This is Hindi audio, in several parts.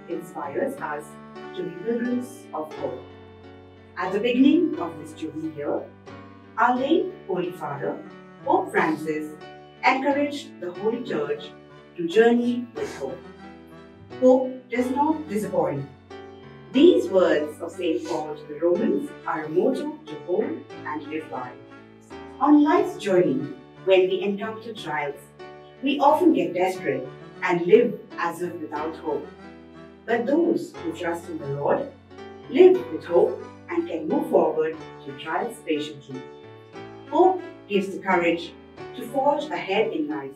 inspires us to be pilgrims of hope. At the beginning of this Jubilee year, our late Holy Father, Pope Francis, encouraged the Holy Church to journey with hope. Hope does not disappoint. These words of St. Paul to the Romans are a motto to hold and live by. On life's journey, when we encounter trials, we often get desperate and live as if without hope. But those who trust in the Lord live with hope and can move forward through trials patiently. Hope gives the courage to forge ahead in life.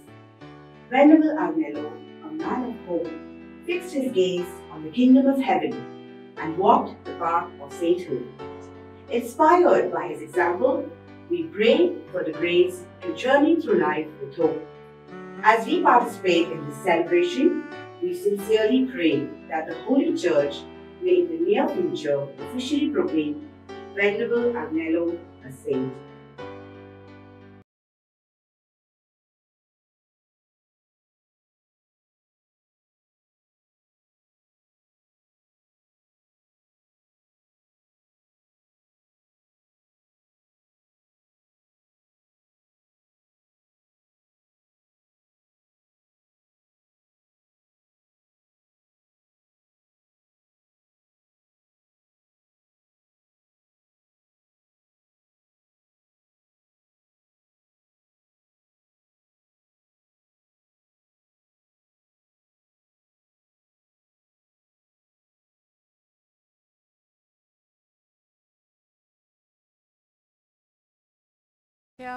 Venerable Agnello, a man of hope, fixed his gaze on the kingdom of heaven and walked the path of sainthood. Inspired by his example, we pray for the grace to journey through life with hope. As we participate in this celebration, we sincerely pray that the Holy Church may in the near future officially proclaim Venerable Agnello a saint.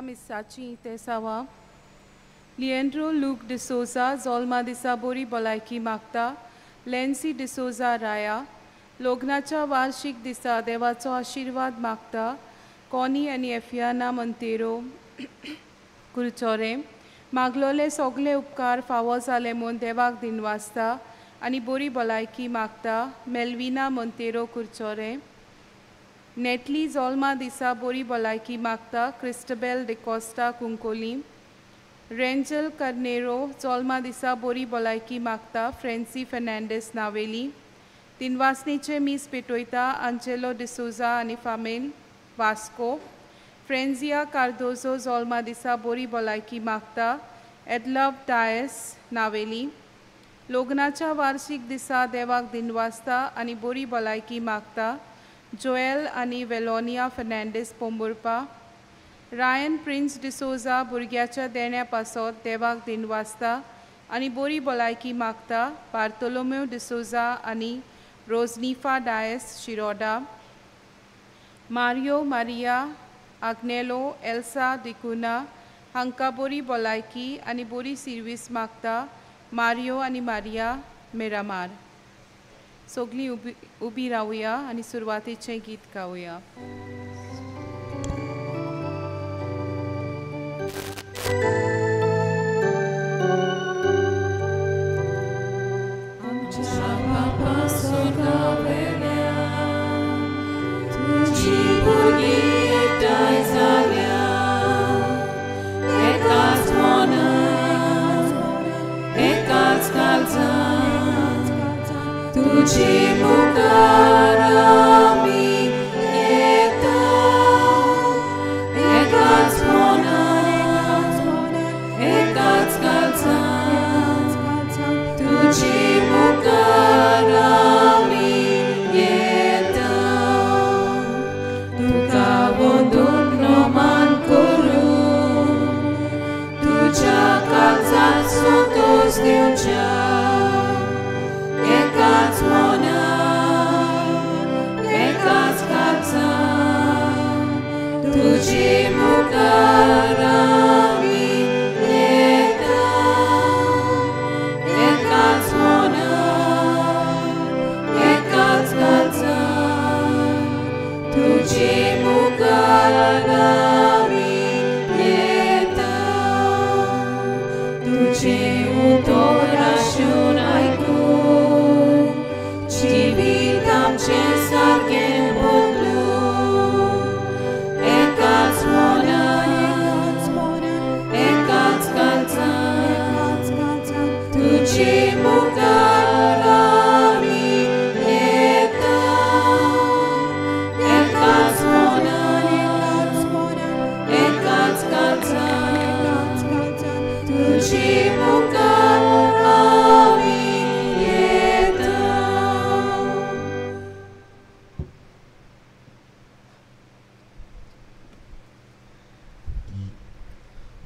Miss Sachi Tesawa, Leandro Luke de Souza, Zolma Disabori Bolaiki Makta, Lensi de Souza Raya, Lognacha Varshik Disa Devacho Ashirvad Makta, Connie and Efiana Montero, Kurchore, Maglole Sogle Upkar, Fawaz Alemon Devak Dinwasta, Anibori Bolaiki Makta, Melvina Montero Kurchore, Netli Zolma Disa Bori Bolaiki Makta, Cristabel de Costa Kunkoli, Rangel Carnero, Zolma Disa Bori Bolaiki Makta, Franci Fernandez Naveli, Tinvasniche Miss Petoita, Angelo de Souza Anifamil, Vasco, Frenzia Cardozo, Zolma Disa Bori Bolaiki Makta, Edlove Dias Naveli, Lognacha Varshik Disa Devak Dinwasta, Anibori Bolaiki Makta, Joel Ani Velonia Fernandez Pomburpa, Ryan Prince de Souza Burgiacha Denia Pasot Devak Dinwasta, Ani Bori Bolaiki Makta, Bartolomeo de Souza Ani Rosnifa Dias Shiroda, Mario Maria Agnello Elsa Dicuna, Hankabori Bolaiki, Ani Bori Service Makta, Mario Ani Maria Miramar. सगळीं उबी रावया आनी सुरवातेचें गीत गावया. Tuci bukarami eta, ekat spona, ekat skalzan. Tuci bukarami eta, tu kavonduk noman koru, tu chakalzan sotos diucha.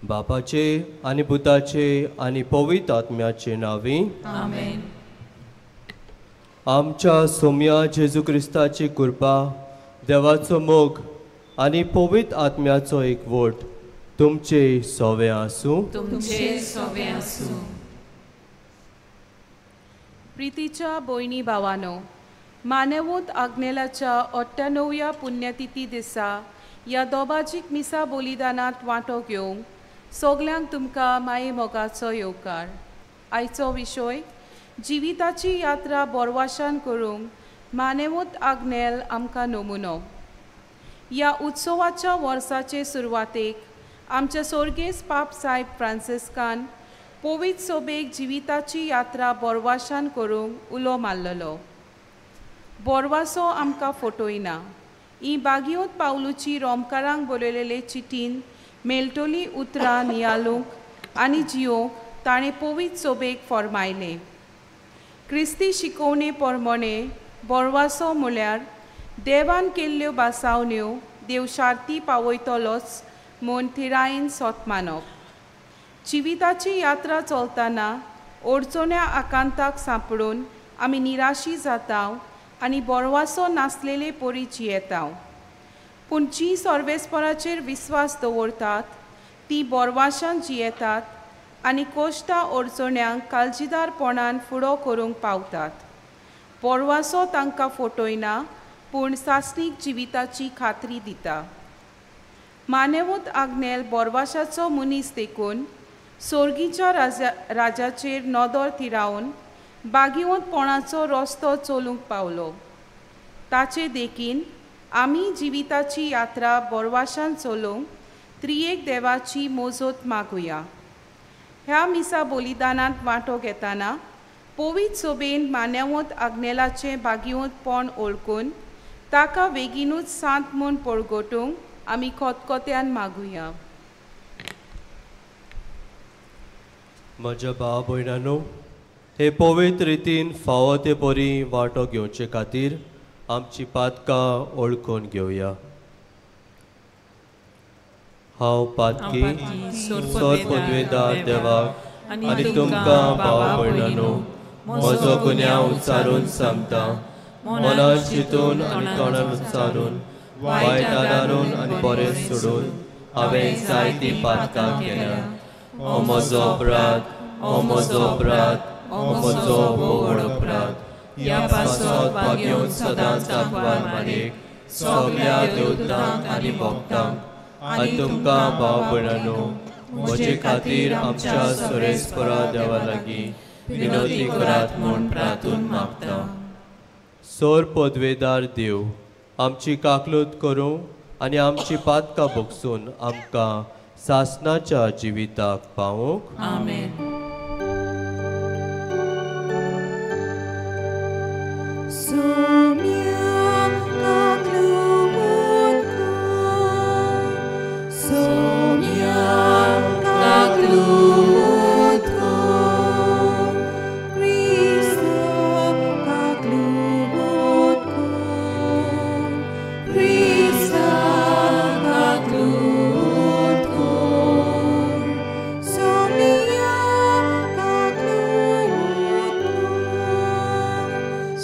बापाचे आनी पुताचे आनी पवित्र आत्म्याचे नावी आमेन. आमच्या सोम्या जेजू क्रिस्ताची कृपा, देवाचो मोग आनी पवित्र आत्म्याचो एकवट तुमचे सोवे आसूं. तुमचे सोवे आसूं. प्रितीच्या भयणी भावानो, मानेवोत आग्नेलाच्या 98व्या पुण्यतिथी दिसा ह्या दोबाजीक मिसा बलिदानांत वांटो घेवंक सगल्यांक तुमकां माये मोगाचो येवकार. आयचो विशय जिविताची यात्रा बोरवाशान करूंक मानेवोत आग्नेल आमकां नमुनो. ह्या उत्सवाच्या वर्साचे सुरवातेक आमच्या सोर्गेस पाप साहेब फ्रांसिस्कान पवित्र सोबेक जिविताची यात्रा बोरवाशान करूंक उलो मारलेलो. बोरवासो आमकां फटयना. ही बागियोत पावलूची रोमकारांक बरयलेले चिटीन मेलटोली उतरां नियाळूंक आनी जियोंक ताणें पवित्र सोबेक फरमायलें. क्रिस्ती शिकोवणे प्रमाणे बोरवासो म्हळ्यार देवान केल्ल्यो बासावण्यो देव शार्ती पावयतलोच म्हूण थिरायेन सोत मानप. जिविताची यात्रा चलतना अडचण्या आकांताक सांपडून आमी निराशी जाता आनी बोरवासो नासलेले परी जियेता. पूण जी सर्वेस्पराचेर विस्वास दवरतात ती बोरवाशान जियेतात आनी कोश्टा अडचण्यांक काळजीदारपणान फुडो करूंक पावतात. बोरवासो तांकां फटयना पूण सासणीक जिविताची खात्री दिता. मानेवत आग्नेल बोरवाशाचो मनीस देखून सोर्गीच्या राजाचेर नदर थिरावन बागिवंतपणाचो रस्तो चलूंक पावलो. ताचे देखीन आमी जिविताची यात्रा बोरवाशान चलोवंक त्रियेक देवाची मोजत मागुया. ह्या मिसा बलिदानांत वांटो घेतना पवित्र सोबेन मानेवत आग्नेलाचें बागिवंतपण ओळखून ताका बेगीनूच सांत म्हूण पळगोटूंक आमी खोतखोत्यान मागुया. म्हज्या भाव भयणांनो, हे पवित्र रितीन फावो ते परी वांटो घेवचे खातीर आमची पातकां ओळखून घेवया. हांव पातकी सोर पदवेदार देवाक आनी तुमकां भाव भयणांनो म्हजो गुन्यांव उच्चारून सांगता. मनान चिंतून आनी तोंडान उच्चारून वायट आदारून आनी बरें सोडून हांवें जायती पातकां केल्या. हो म्हजो अपराध, हो म्हजो अपराध, हो म्हजो व्हड अपराध. ह्या पासत बागेवन सदांच आग्वाद मारेक सगल्या देवतांक आनी भक्तांक आनी तुमकां भाव भयणांनो म्हजे खातीर आमच्या सुरेस्परा देवा लागीं विनोदी करात म्हूण प्रार्थून मागता. सोर पदवेदार देव, आमची काकलूत करूं आनी आमची पातकां भोगसून आमकां सासणाच्या जिविताक पावूंक. आमेन.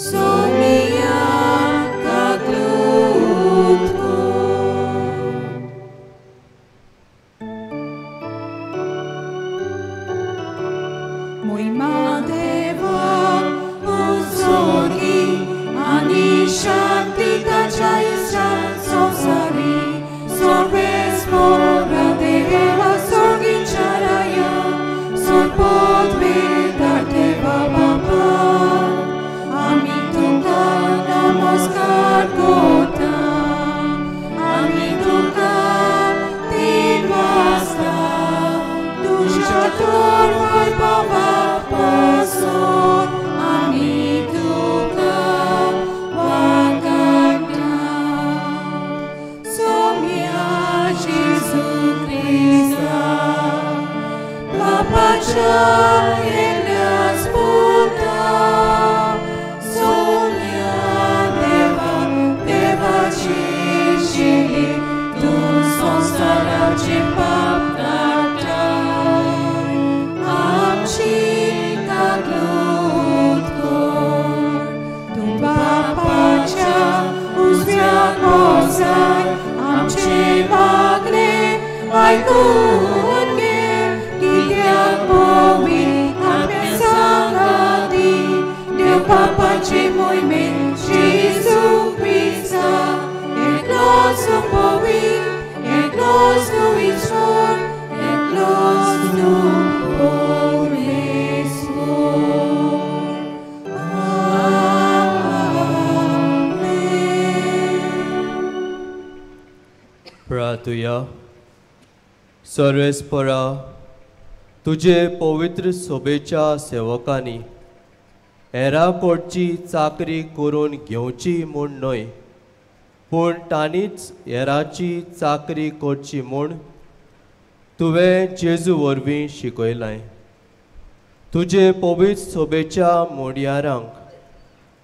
So me 굳게 기대한 몸이 앞에 상가디 내 papaci moviment Jesus Christ e close to moving e close to his word e close to his word. प्रार्थूया. सर्वेस्परा, तुझे पवित्र सोबेच्या सेवकांनी हेरा कडची चाकरी करून घेवची म्हूण न्हय, पूण तांणीच हेराची चाकरी करची म्हूण तुवें जेजू वरवीं शिकयलां. तुजे पवित्र सोबेच्या मोडयारांक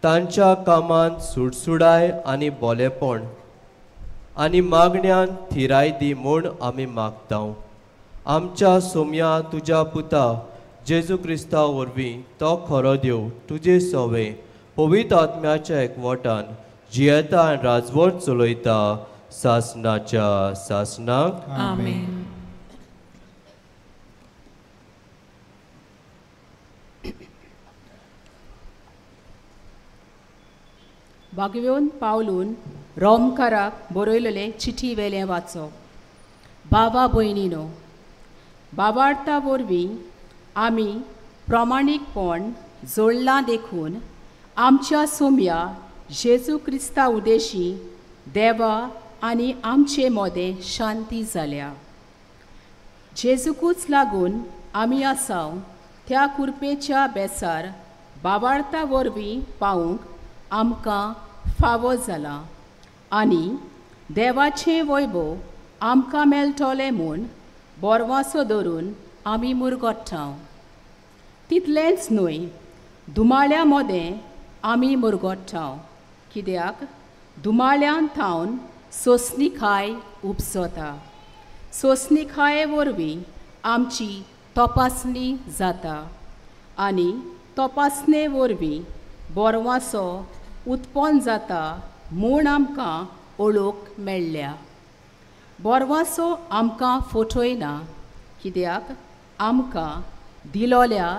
तांच्या कामांत सुडसुडाय आनी बोलेपण आनी मागण्यांत थिराय दी म्हूण आमी मागतांव. आमच्या सोम्या तुज्या पुता जेजू क्रिस्ता वरवीं तो खरो देव तुजे सोवे पवित्र आत्म्याच्या एकवटान जियेता आनी राजवट चलयता सासणाच्या सासणाक. आमेन. वागव्योन पावलून रोमकाराक बरयलेले चिठी वेलें वाचप. बाबा भयणीनो, बाबार्ता वरवीं आमी प्रामाणीकपण जोडलां देखून आमच्या सोम्या जेजू क्रिस्ता उदेशी देवा आनी आमचे मोदें शांती जाल्या. जेजूकूच लागून आमी आसाव त्या कुरपेच्या बेसार बाबार्ता वरवीं पावूंक आमकां फावो जाला आनी देवाचें वैभव आमकां मेळटलें म्हूण बोरवासो धरून आमी मुरगोट्टांव. तितलेंच न्हय, दुमाळ्या मोदें आमी मुरगोट्टांव, कित्याक दुमाळ्यान थावन सोंसणीकाय उपसता. सोंसणीकाये वरवीं आमची तपासणी जाता आनी तपासणे वरवीं बोरवासो उत्पन्न जाता म्हूण आमकां ओळख मेळ्ळ्या. बोरवासो आमकां फटयना, कित्याक आमकां दिलोल्या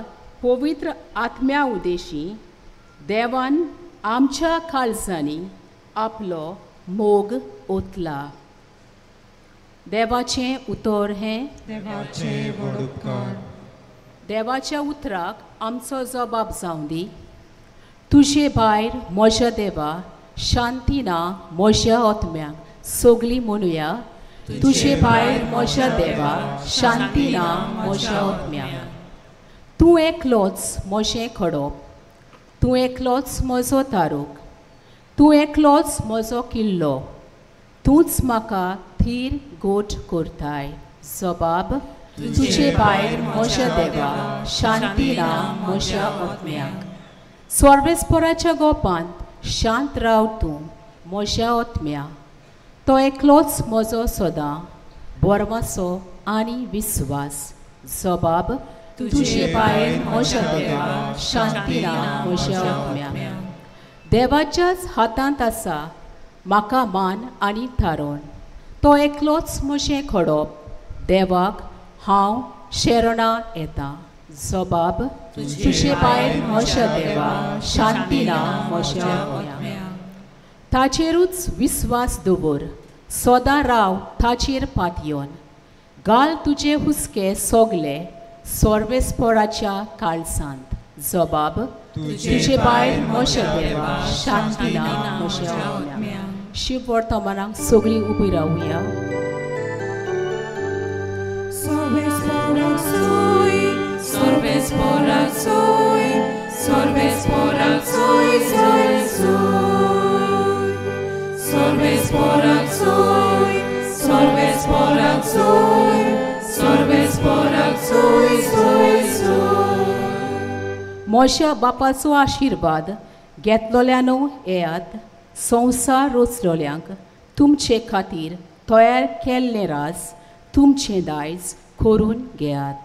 पवित्र आत्म्या उदेशी देवान आमच्या काळजांनी आपलो मोग ओतला. देवाचें उतर हें देवाच्या उतराक आमचो जबाब जावं दी. तुजे भायर म्हज्या देवा शांती ना म्हज्या आत्म्याक सगळीं म्हणुया. तुजे भायर म्हज्या देवा शांती ना म्हज्या आत्म्याक. तूं एकलोच म्हजें खडप, तूं एकलोच म्हजो तारूक, तूं एकलोच म्हजो किल्लो, तूंच म्हाका थीर गोठ करताय. जबाब तुजे भायर म्हज्या देवा शांती ना म्हज्या आत्म्याक. सर्वेस्पराच्या गोपांत शांत राव तूं म्हज्या आत्म्या. तो एकलोच म्हजो सदां बोरवासो आनी विस्वास. जबाब तुजे भायर म्हज्या देवा शांती ना म्हज्या आत्म्या. देवाच्याच हातांत आसा म्हाका मान आनी थारोन. तो एकलोच म्हजें खडप, देवाक हांव शरणा येता. जबाब तुजे भायर म्हज्या देवा शांती ना म्हज्या आत्म्या. ताचेरूच विस्वास दवर, सदां राव ताचेर पातयोन. घाल तुजे हुस्के सोगले सर्वेस्पराच्या काळजांत. जबाब तुजे भायर म्हज्या देवा शांती ना म्हज्या आत्म्या. शिव वर्तमानाक सगळीं उबी रावया. Sorbesporak soy, sorbesporak soy, sorbesporak soy, soy, soy. Sorbesporak soy, sorbesporak soy, sorbesporak soy, soy, soy. म्हज्या बापाचो आशिर्वाद घेतलोल्यानो येयात. संवसार रचलोल्यांक तुमचे खातीर तयार केल्लें रास तुमचें दायज करून घेयात.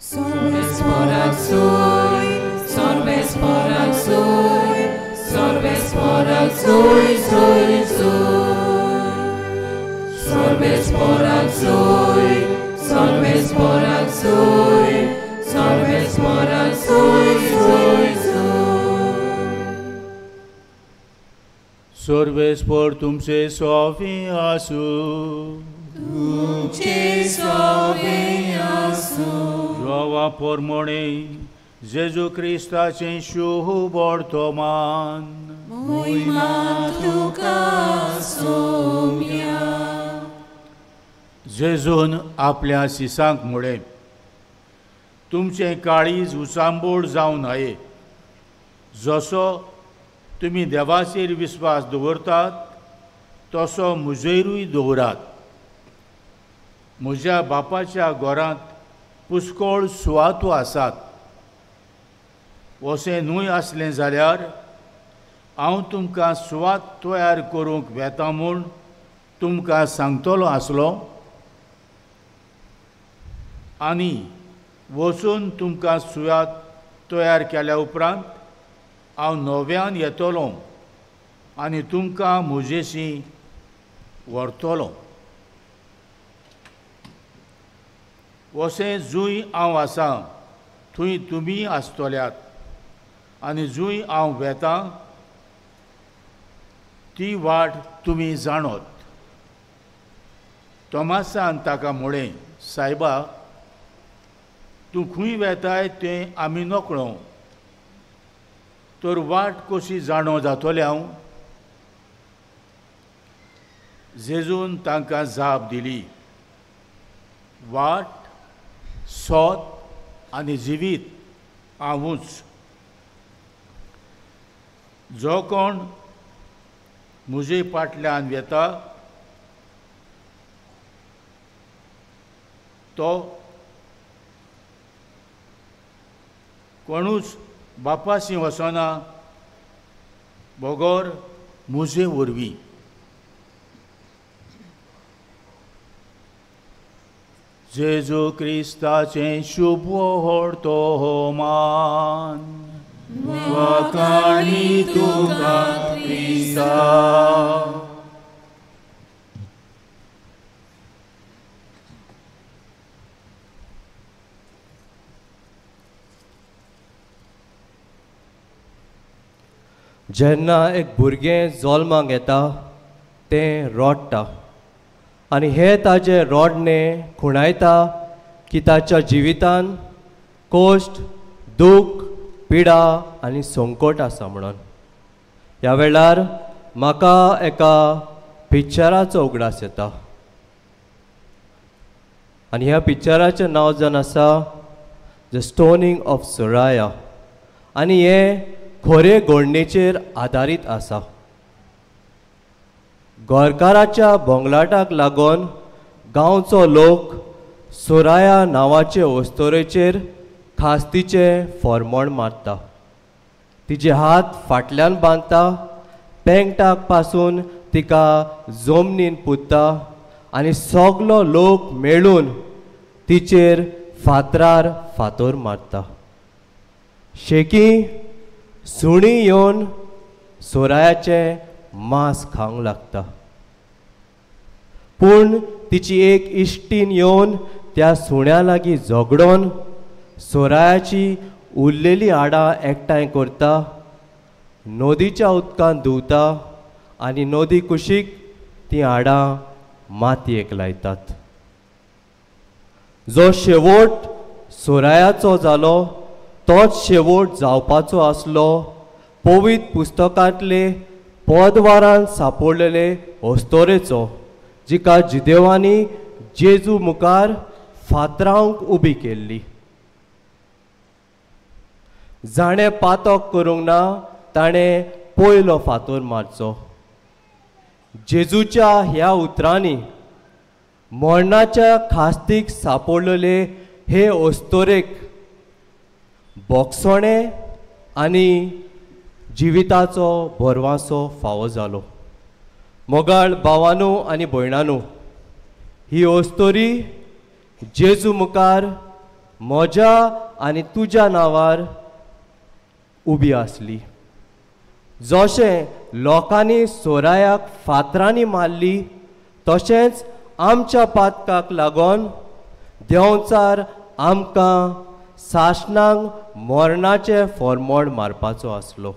Sorbesporak soy, sorbesporak soy, sorbesporak soy, soy, soy. Sorbesporak soy, सर्वेस्पर तुमचे सोवे आसू, तुमचे सोवे आसू. जोवा पोरमोणे जेजू क्रिस्ताचे शुभ वर्तमान. मोहिमा तुका सोम्या. जेजून आपल्या सिसांक मुळे तुमचे काळीज उसांबोळ जावं न्हये. जसो तुमी देवाचेर विस्वास दवरतात तसो म्हजेरूय दवरात. म्हज्या बापाच्या घरांत पुष्कळ सुवातो आसात. अशें न्हय आसलें जाल्यार हांव तुमकां सुवात तयार करूंक वेता म्हूण तुमकां सांगतलो आसलो. आनी वचून तुमकां सुवात तयार केल्या उपरांत हांव नव्यान येतलों आनी तुमकां म्हजेशी व्हरतलों. अशें जूंय हांव आसां थंय तुमी आसतल्यात आनी जूंय हांव वेतां ती वाट तुमी जाणोत. तोमासान ताका म्हळें, सायबा, तूं खंय वेताय तें आमी नकळो, तर वाट कशी जाणो जातलें हांव? जेजून तांकां जाप दिली, वाट, सोत आनी जिवीत हांवूच. जो कोण म्हजे फाटल्यान येता तो कोणूच बापाशी वचना बगोर म्हजे वरवीं. जेजू क्रिस्ताचें शुभ वर्तमान. वखाणी तुका क्रिस्ता. जेन्ना एक भुरगें जल्माक येता तें रोडटा आनी हे ताजे रोडणे खुणायता की ताच्या जिवितान कोश्ट, दूख, पिडा आनी संकट आसा म्हणून. ह्या वेळार म्हाका एका पिक्चराचो उगडास येता आनी ह्या पिक्चराचें नांव जावन आसा द स्टोनींग ऑफ सोराया आनी हें खोरे घडणेचेर आदारीत आसा. गोरकाराच्या बोंगलाटाक लागून गांवचो लोक सोराया नांवाचे वस्तोरेचेर खास्तीचे फॉर्मोण मारता. तिचे हात फाटल्यान बांदता, पेंगटाक पासून तिका जमनीन पुत्ता आनी सगलो लोक मेळून तिचेर फातरार फातोर मारता. शेकी सुणी येवन सोरायाचें मांस खावंक लागता. पूण तिची एक इश्टीण येवन त्या सुण्या लागीं झगडोन सोरायाची उरलेली हाडां एकठांय करता, नदीच्या उदकांत धुवता आनी नदी कुशीक तीं हाडां मातयेक लायतात. जो शेवट सोरायाचो जालो तोच शेवट जावपाचो आसलो पवित्र पुस्तकांतले पदवारान सांपडलेले अस्तोरेचो, जिका जिदेवांनी जेजू मुखार फातरावंक उबी केल्ली. जाणें पातक करूंक ना ताणें पयलो फातोर मारचो. जेजूच्या ह्या उतरांनी मरणाच्या खास्तीक सांपडलेले हे अस्तोरेक बोगसोणें आनी जिविताचो बरवासो फावो जालो. मोगाळ भावांनो आनी भयणांनो, ही अस्तोरी जेजू मुखार म्हज्या आनी तुज्या नांवार उबी आसली. जशें लोकांनी सोरायाक फातरांनी मारली तशेंच आमच्या पातकाक लागून देंवचार आमकां सासणांक मरणाचे फॉर्मोड मारपाचो आसलो.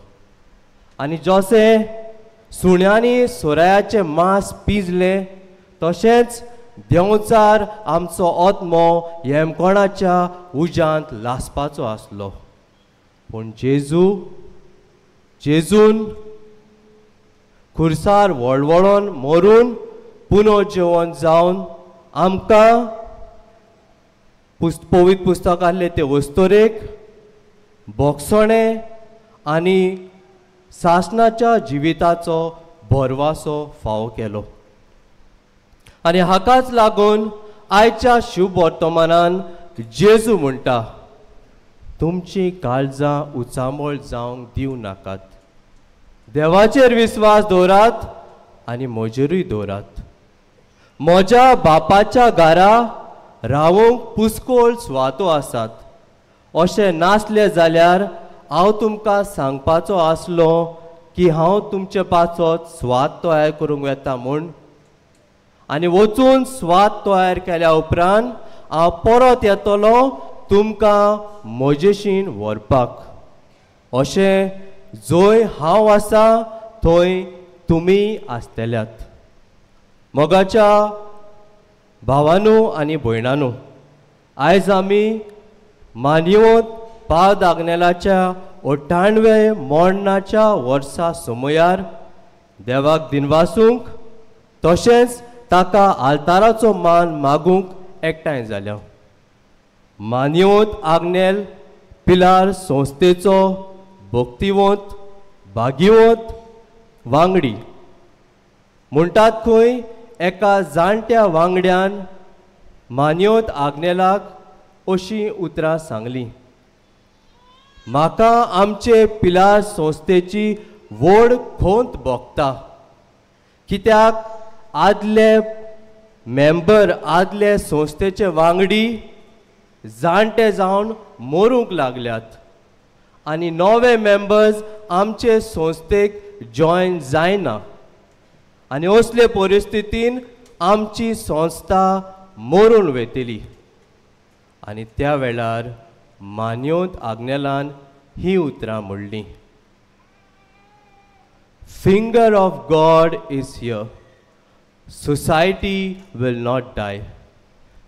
आनी जशें सुण्यांनी सोरायाचें मांस पिजलें तशेंच देंवचार आमचो आत्मो हेमकोणाच्या उज्यांत लासपाचो आसलो. पूण जेजून खुर्सार वळवळोन मरून पुनर्जीवन जावन आमकां पवित्र पुस्तकांतले ते वस्तोरेक बोगसणे आनी सासणाच्या जिविताचो भरवासो फावो केलो. आनी हाकाच लागून आयच्या शुभ वर्तमानान जेजू म्हणटा, तुमची काळजां उचांबळ जावंक दिवं नाकात. देवाचेर विस्वास दवरात आनी म्हजेरूय दवरात. म्हज्या बापाच्या घरा रावूंक पुस्कोळ सुवातो आसात. अशें नासलें जाल्यार हांव तुमकां सांगपाचो आसलो की हांव तुमचे पासत स्वात तयार करूंक येता म्हूण. आनी वचून स्वात तयार केल्या उपरांत हांव परत येतलो तुमकां म्हजेशीन व्हरपाक. अशें जंय हांव आसा थंय तुमी आसतल्यात. मोगाच्या भावांनो आनी भयणांनो, आयज आमी मानिवत पाद आग्नेलाच्या 98 मोडणाच्या वर्सा समयार देवाक दिनवासूंक तशेंच ताका आल्ताराचो मान मागूंक एकठांय जाल्या. मानिवत आग्नेल पिलार संस्थेचो भक्तिवंत भागिवंत वांगडी म्हणटात खंय एका जाणट्या वांगड्यान मानिवत आग्नेलाक अशीं उतरां सांगलीं, म्हाका आमचे पिलार संस्थेची व्हड खोंत भोगता. कित्याक आदले मेंबर आदले संस्थेचे वांगडी जाणटे जावन मरूंक लागल्यात आनी नवे मेंबर्स आमचे संस्थेक जॉयन जायना. आनी असले परिस्थितीन आमची संस्था मरून वयतली. आनी त्या वेळार मानिवत आग्नेलान ही उतरां म्हणलीं, finger of God is here, society will not die.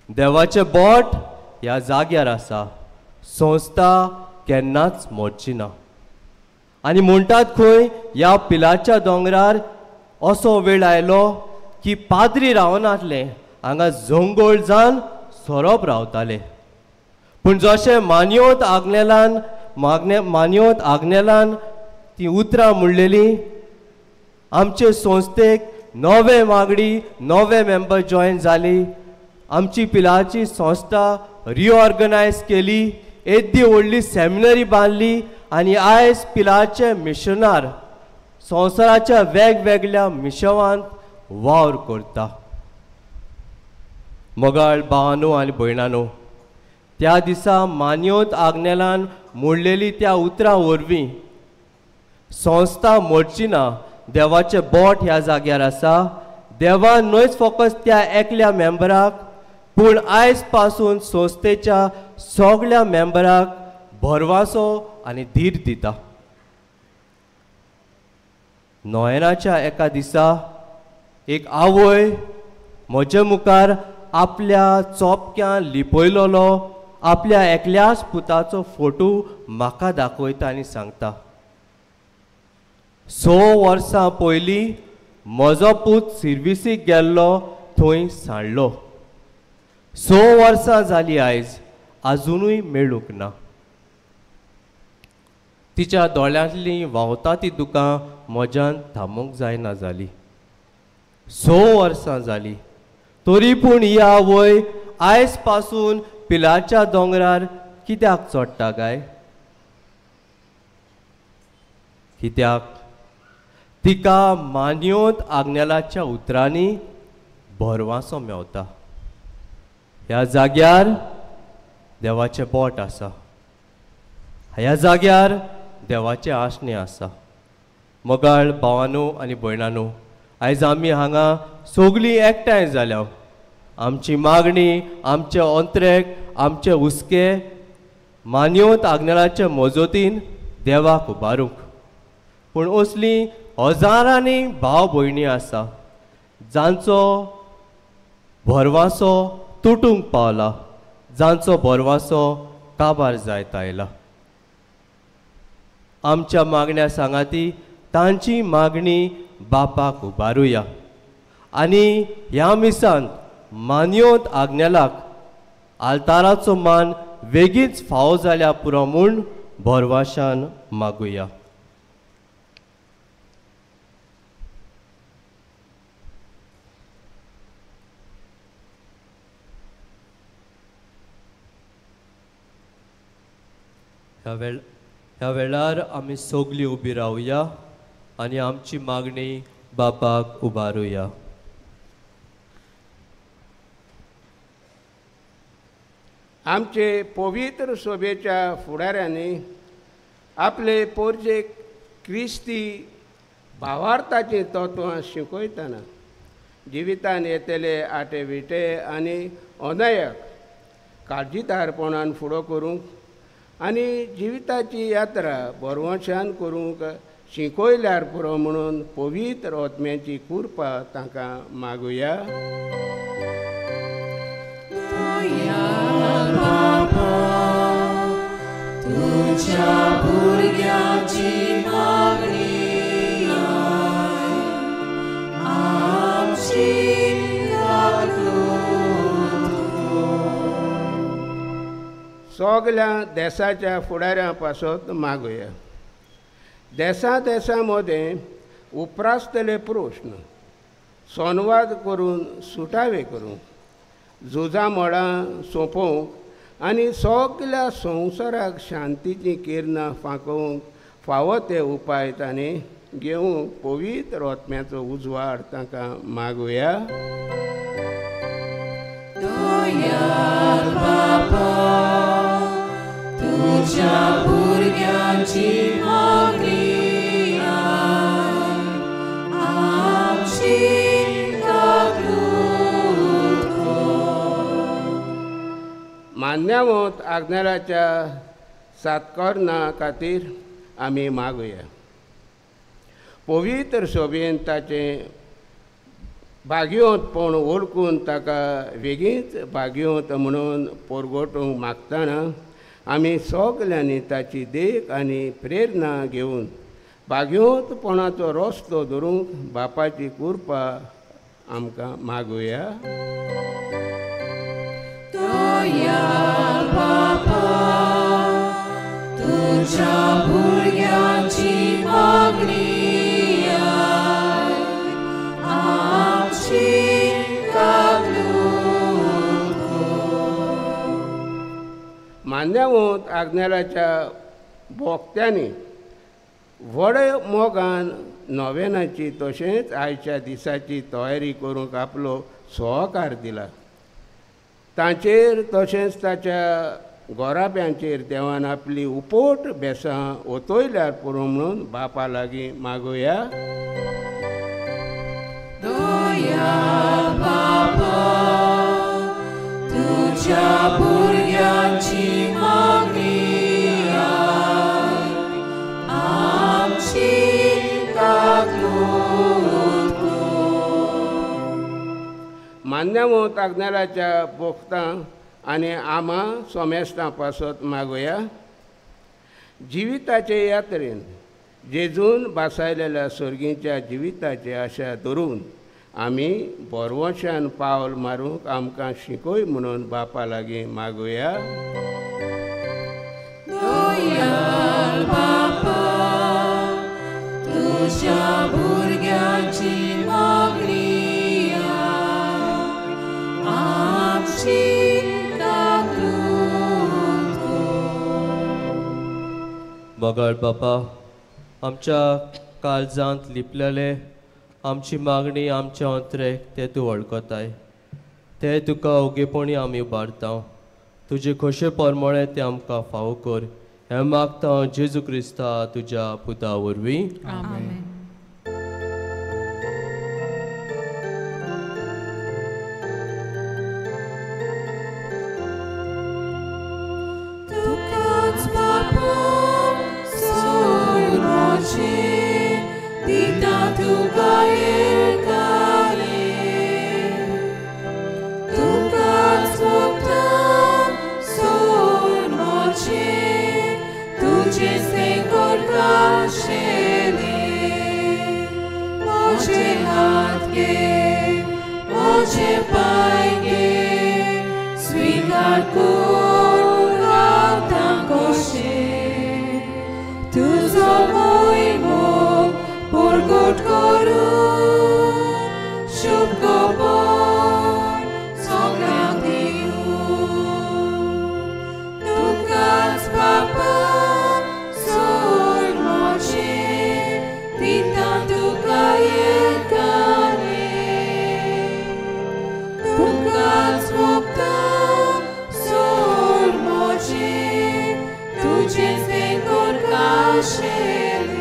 देवाचें बोट ह्या जाग्यार आसा, संस्था केन्नाच मोडची ना. आनी म्हणटात खंय ह्या पिलाच्या दोंगरार असो वेळ आयलो की पाद्री रावनासले, हांगा जंगोळ जावन सोरोप रावताले. पूण जशें मानिवत आग्नेलान ती उतरां म्हणलेलीं, आमचे संस्थेक नवे वांगडी नवे मेंबर जॉयन जाली. आमची पिलाची संस्था रिऑर्गनायज केली, येदी व्हडली सेमिनरी बांदली आनी आयज पिलाचे मिशनार संवसाराच्या वेगवेगळ्या मिशनांत वावर करता. मोगाळ भावांनो आनी भयणांनो, त्या दिसा मानिवत आग्नेलान म्हणलेली त्या उतरां वरवीं संस्था मोडची ना, देवाचें बोट ह्या जाग्यार आसा. देवान न्हयच फकत त्या एकल्या मेंबराक पूण आयज पासून संस्थेच्या सगळ्या मेंबराक भरवासो आनी धीर दिता. नोव्हेनाच्या एका दिसा एक आवय म्हजे मुखार आपल्या चोपक्यान लिपयलोलो आपल्या एकल्याच पुताचो फोटो म्हाका दाखयता आनी सांगता, 6 वर्सां पयलीं म्हजो पूत सर्विसीक गेल्लो, थंय सांडलो. 6 वर्सां जालीं आयज, आजुनूय मेळूंक ना. तिच्या दोळ्यांतलीं व्हांवता ती दुकां म्हज्यान थांबूंक जायना जाली. 6 वर्सां जालीं, तरी पूण ही आवय आयज पासून पिलाच्या दोंगरार कित्याक चडटा काय? कित्याक तिका मानिवत आग्नेलाच्या उतरांनी भरवासो मेवता. ह्या जाग्यार देवाचें बोट आसा, ह्या जाग्यार देवाचें आसणें आसा. मोगाळ भावांनो आनी भयणांनो, आयज आमी हांगा सगळीं एकठांय जाल्या. आमची मागणी, आमचे अंतरेक, आमचे हुस्के मानिवत आग्नेलाचे मजतीन देवाक उबारूंक. पूण असलीं हजारांनी भाव भयणी आसा जांचो भरवासो तुटूंक पावला, जांचो भरवासो काबार जायत आयला. आमच्या मागण्या सांगाती तांची मागणी बापाक उबारुया आनी ह्या मिसांत मानयोत आग्नेलाक आल्ताराचो मान वेगीच फावो जाल्या पुरो म्हूण भरवाशान मागुया. ह्या वेळार आमी सगलीं उबी रावया आनी आमची मागणी बापाक उबारुया. आमचे पवित्र सभेच्या फुडाऱ्यांनी आपले पोरजेक क्रिस्ती भावार्थाची तत्वां शिकयतना जिवितान येतले आटे विटे आनी अनयाक काळजीदारपणान फुडो करूंक आनी जिविताची यात्रा बरवशान करूंक शिकयल्यार पुरो म्हणून पवित्र आत्म्याची कृपा तांकां मागुया. तुझ्या भुरग्यांची मागणी आमची सगल्या देशाच्या फुडाऱ्यां पासत मागुया. देशा मदें उपरासतले प्रश्न संवाद करून सुटावे करूंक झुजां मळां सोंपोवंक आनी सगल्या संवसाराक शांतीची किरणां फांकोवंक फावो ते उपाय तांणी घेवंक पवित्र आत्म्याचो उजवाड तांकां मागुया. दयाळ बापा, तुझ्या भुरग्यांची मागणी आमची मान्यावंत आग्नेलाच्या सातकर्णा खातीर आमी मागुया. पवित्र सभेन ताचें भाग्योतपण ओळखून ताका वेगळीच भाग्योत म्हणून परगटूंक मागतना आमी सगल्यांनी ताची देख आनी प्रेरणा घेवन भाग्योतपणाचो रस्तो धरूंक बापाची कृपा आमकां मागुया. दयाळ बापा, तुझ्या भुरग्यांची मागणी आमची मान्यावंत आग्नेलाच्या भोगत्यांनी व्हड मोगान नोवेनाची तशेंच आयच्या दिसाची तयारी करूंक आपलो सहकार दिला. तांचेर तशेंच ताच्या गोराब्यांचेर देवान आपली उपोट बेसां ओतयल्यार पुरो म्हणून बापा लागीं मागुया. दयाळ बापा, तुझ्या भुरग्यांची मागणी आमची मान्यावंत आग्नेलाच्या भोगतां आनी आमा सोमेस्तां पासत मागुया. जिविताचे यात्रेन जेजून बासायलेल्या सर्गीच्या जिविताची आशा धरून आमी बरवशान पावल मारूंक आमकां शिकय म्हणून बापा लागीं मागुया. दयाळ बापा, तुझ्या भुरग्यांची मागणी आमची मोगाळ बापा, आमच्या काळजांत लिपलेले आमची मागणी आमच्या अंतरेक ते तूं वळखताय. ते तुका ओगेपणी आमी उबारता. तुजे खोशे परमळे ते आमकां फावो कर. हें मागता जेजू क्रिस्ता तुज्या पुता वरवीं. आमेन. तुकाच बापा सोय मोची हात घे, म्हजे पाय घे, स्वीकार कर रावता कशें, तुजो मोग परगट करून शुभ खबर सगळ्यांक दिवं. तुकाच बापा सोड म्हजें, दिता तुका येतालें. तुकाच मोगता सोड म्हजें, तुजेंच देखून खाशेलें.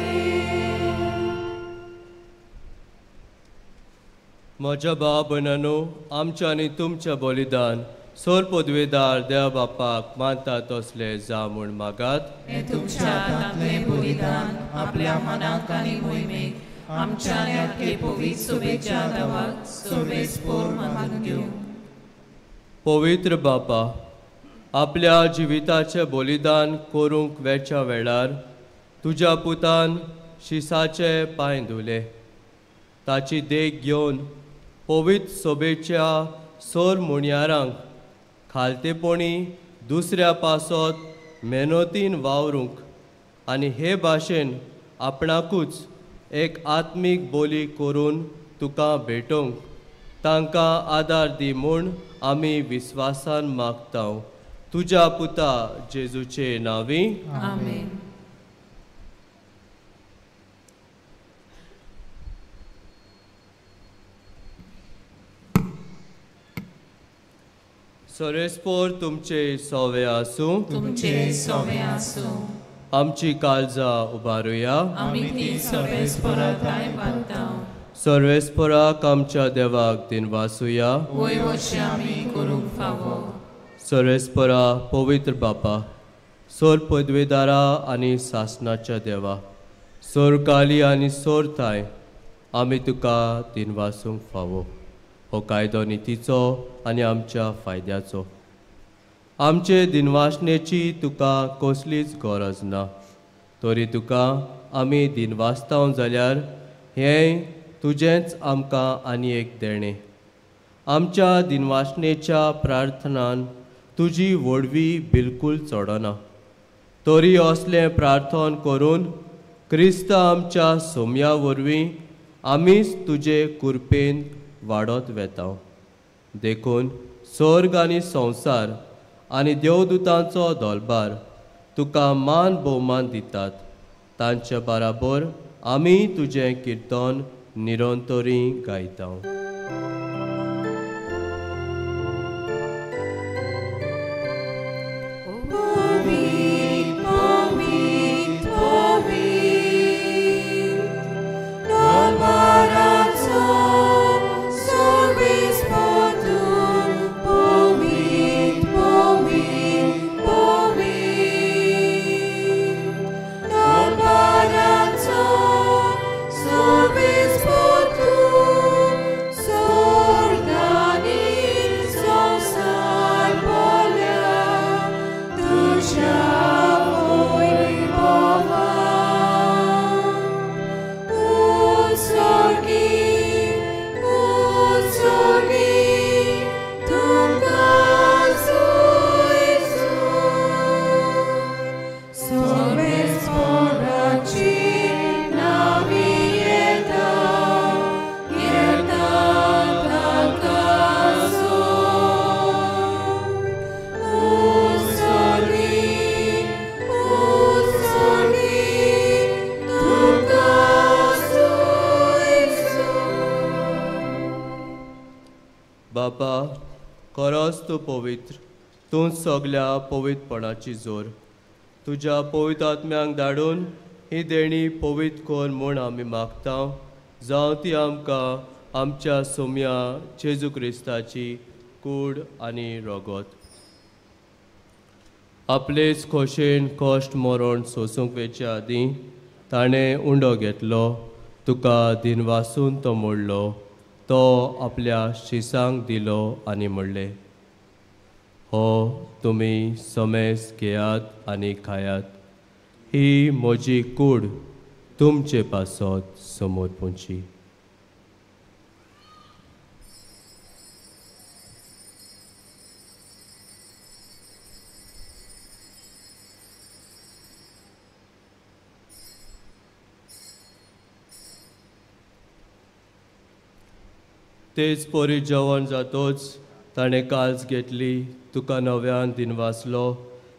म्हज्या भाव भयणांनो, आमच्या आनी तुमच्या बलिदान सोर पदवेदार देव बापाक मानता तसले जा म्हूण मागात. हे तुमच्या हातांतलें बलिदान आपल्या मनाक आनी मोहिमेक आमच्या आनी आख्खे पवित्र सभेच्या देवाक सर्वेस्पोर मानून घेवं. पवित्र बापा, आपल्या जिविताचें बलिदान करूंक वेच्या वेळार तुज्या पुतान शिसाचे पांय धुले. ताची देख घेवन पवित्र सभेच्या सोर मुणयारांक खालतेपणी दुसऱ्या पासत मेहनतीन वावरूंक आनी हे भाशेन आपणाकूच एक आत्मीक बोली करून तुका भेटोवंक तांकां आदार दी म्हूण आमी विस्वासान मागता. तुज्या पुता जेजूचे नांवी. आमेन. सर्वेस्पोर तुमचे सोवे आसूं. तुमचे सोवे आसूं. आमची काळजां उबारुया. आमी ती सर्वेस्पोराताय बांदता. सर्वेस्पोराक आमच्या देवाक दिनवासुया. वयवशें आमी करूंक फावो. सर्वेस्परा पवित्र बापा, सोर पदवेदारा आनी सासणाच्या देवा, सोर काली आनी सोर थाय आमी तुका दिनवासूंक फावो. हो कायदो नितीचो आनी आमच्या फायद्याचो. आमचे दिनवासणेची तुका कसलीच गरज ना. तरी तुका आमी दिनवासताव जाल्यार हें तुजेंच आमकां आनी एक देणें. आमच्या दिनवासणेच्या प्रार्थनान तुजी वडवी बिलकूल चडना. तरी असलें प्रार्थन करून क्रिस्त आमच्या सोम्या वरवीं आमीच तुजे कुरपेन वाडत वेता. देखून स्वर्ग आनी संवसार आनी देवदूतांचो दोलबार तुका मान भोवमान दितात. तांचे बराबर आमी तुजें किर्तन निरंतरी गायता. बापा, खरोच तूं पवित्र, तूंच सगल्या पवित्रपणाची जोर. तुज्या पवित्र आत्म्यांक धाडून ही देणी पवित्र कर म्हूण आमी मागता. जावं ती आमकां आमच्या सोम्या जेजू क्रिस्ताची कूड आनी रगत. आपलेच खोशेन कश्ट मरण सोसूंक वेच्या आदीं ताणें उंडो घेतलो. तुका दिनवासून तो मोडलो. तो आपल्या शिसांक दिलो आनी म्हणलें, हो तुमी समेस घेयात आनी खायात. ही म्हजी कूड तुमचे पासत समोर पोंची. तेच पोरी जेवण जातोच ताणें काल्स घेतली, तुका नव्यान दिनवासलो,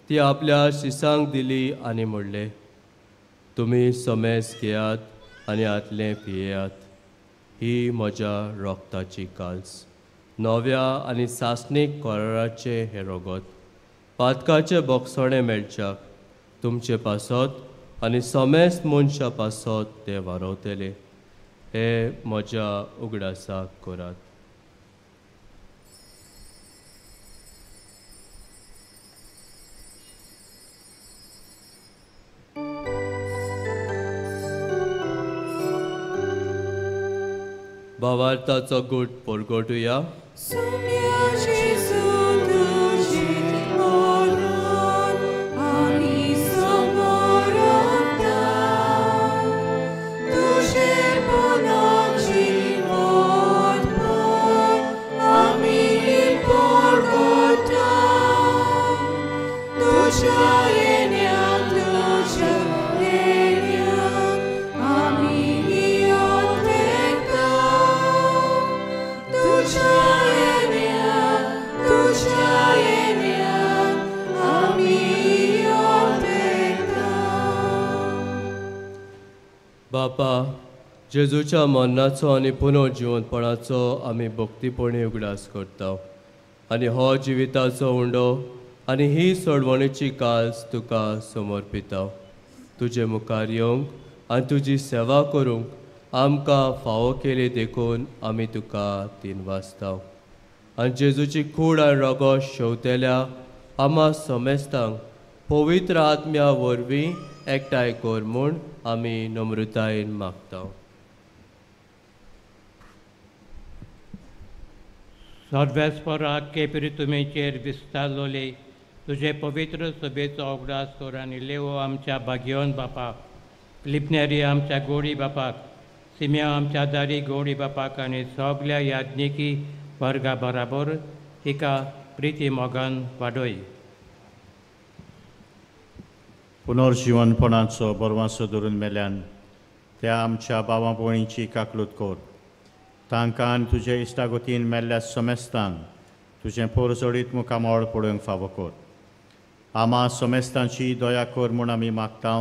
ती आपल्या शिसांक दिली आनी म्हणलें, तुमी समेस घेयात आनी आतलें पियेयात. ही म्हज्या रोगताची काल्स, नव्या आनी सासणीक कराराचे हे रोगत. पातकाचे बोगसणे मेळच्याक तुमचे पासत आनी समेस मनशा पासत ते वारवतले. हे म्हज्या उगडासाक करात. भावार्थाचो गूट परगटुया. बापा, जेजूच्या मरणाचो आनी पुनर्जिवनपणाचो आमी भक्तीपणी उगडास करता आनी हो जिविताचो उंडो आनी ही सोडवणेची काल्स तुका समर्पिता. तुजे मुखार येवंक आनी तुजी सेवा करूंक आमकां फावो केली देखून आमी तुका दिनवासता. आनी जेजूची कूड आनी रगत शेवतेल्या आम्हा समेस्तांक पवित्र आत्म्या वरवीं एकठांय कर म्हूण आमी नम्रतायेन मागता. सर्वेस्पराक केपेरितुमेचेर विस्तारलोले तुजे पवित्र सभेचो अवघडास कर आनी लेवो आमच्या भाग्यवन बापाक, लिपनेरी आमच्या गोडी बापाक, सिम्या आमच्या दारी गोडी बापाक आनी सगल्या याज्ञिकी वर्गा बराबर हिका प्रिती मोगान वाडय. पुनर्जिवनपणाचो बरवासो धरून मेल्यान त्या आमच्या भावा भयणीची काकलूत कर. तांकां आनी तुजे इश्टागतीन मेल्ल्या समेस्तांक तुजें पोरजोडीत मुखामोळ पडोवंक फावो कर. आम्हा समेस्तांची दया कर म्हूण आमी मागता.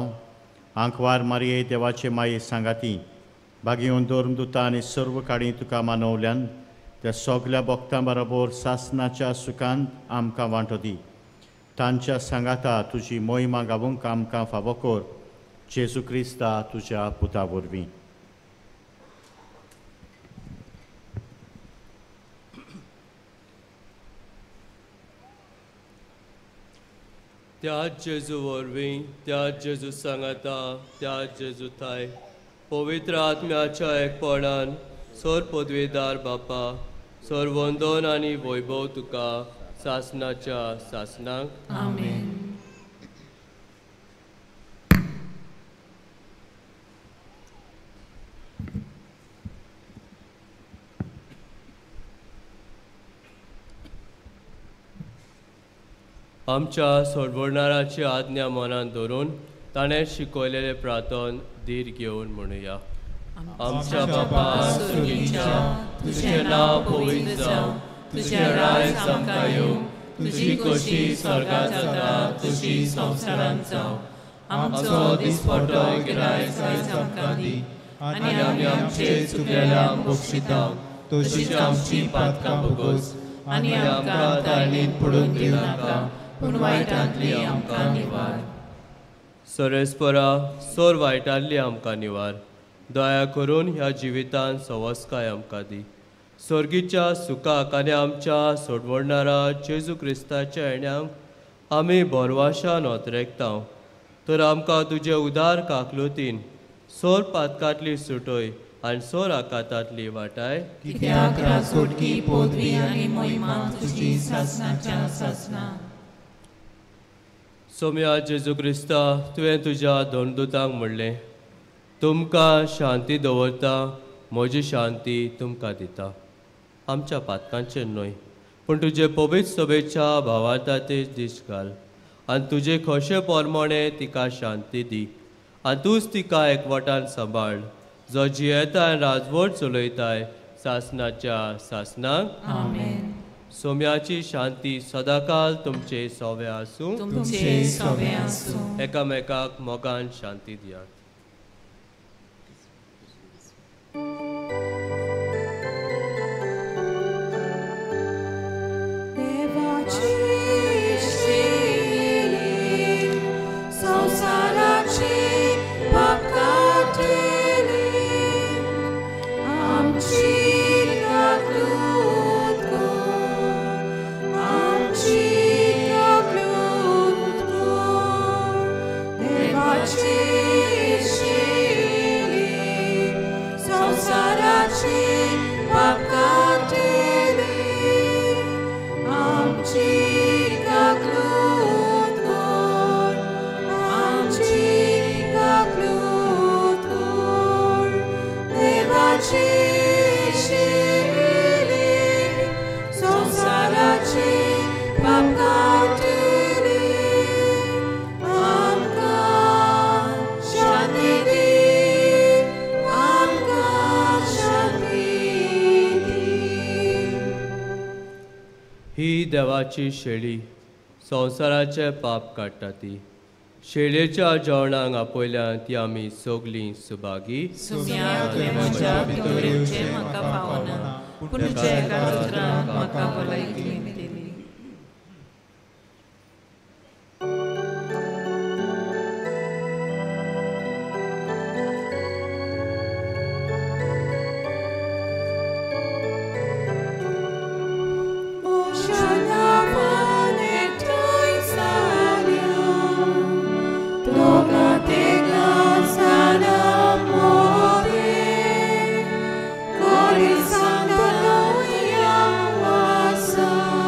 आंकवार मारये देवाचे माये सांगाती भागीवन दोरमदुतां आनी सर्व काडी तुका मानवल्यान त्या सगल्या भक्तां बरोबर सासणाच्या सुखांत आमकां वांटो दी. तांच्या सांगाता तुजी मोहिमा गावूंक आमकां फावो कर. जेजू क्रिस्ता तुज्या पुता वरवीं. त्याच जेजू वरवीं, त्याच जेजू सांगाता, त्याच जेजू थाय पवित्र आत्म्याच्या एकपणान सर पदवेदार बापा, सर वंदन आनी वैभव तुका सासणाच्या सासणाक. आमेन. आमच्या सोडवणाराची आज्ञा मनान धरून ताणें शिकयलेले प्रार्थन धीर घेवन म्हणुया. आमच्या बापा सुर्गीच्या, तुजें नांव पवित्र जावं, तुजें राज आमकां येवं, तुजी कशी स्वर्गांत जाता तशी संवसारांत जावं. आमचो दिसपट्टो गिरायक आयज आमकां दी आनी आमी आमचे चुकलेल्यांक बक्षिता तशीच आमची पातकां भोगोस आनी आमकां ताळणीत पडूंक दिवं नाका पूण वायटांतली आमकां निवार. सरेस्परा, सोर वायटांतली आमकां निवार. दया करून ह्या जिवितांत सवस्काय आमकां दी. सर्गीच्या सुखाक आनी आमच्या सोडवणारा जेजू क्रिस्ताच्या येण्याक आमी बोरवाशान ओतरेकता. तर आमकां तुजे उदार काकलुतीन सोर पातकांतली सुटोय आनी सोर आकांतांतली वाटाय. कित्याक राजकोटकी पदवी आनी मोहिमा तुजी सासणाच्या सासणा. सोम्या जेजू क्रिस्ता, तुवें तुज्या दोनदूतांक म्हणलें, तुमकां शांती दवरता, म्हजी शांती तुमकां दिता. आमच्या पातकांचेर न्हय पूण तुजे पवित्र सभेच्या भावार्थाचेर दिश्ट घाल आनी तुजे खोशे पोरमोणे तिका शांती दी आनी तूंच तिका एकवटान सांबाळ. जो जियेता आनी राजवट चलयताय सासनाच्या सासनाक आमेन. सोम्याची शांती सदाकाल तुमचे सोवे आसूं. तुमचे सोबे आसूं. एकामेकाक मोगान शांती दियात. ही देवाची शेळी संवसाराचे पाप काडटा ती. शेळयेच्या जेवणाक आपयल्यान ती आमी सगलीं सुभागी. म्हज्या भितर येवचें म्हाका पावना, पूण तुज्या एका उतरान म्हाका भलायकी मेळटली. Santa Maria,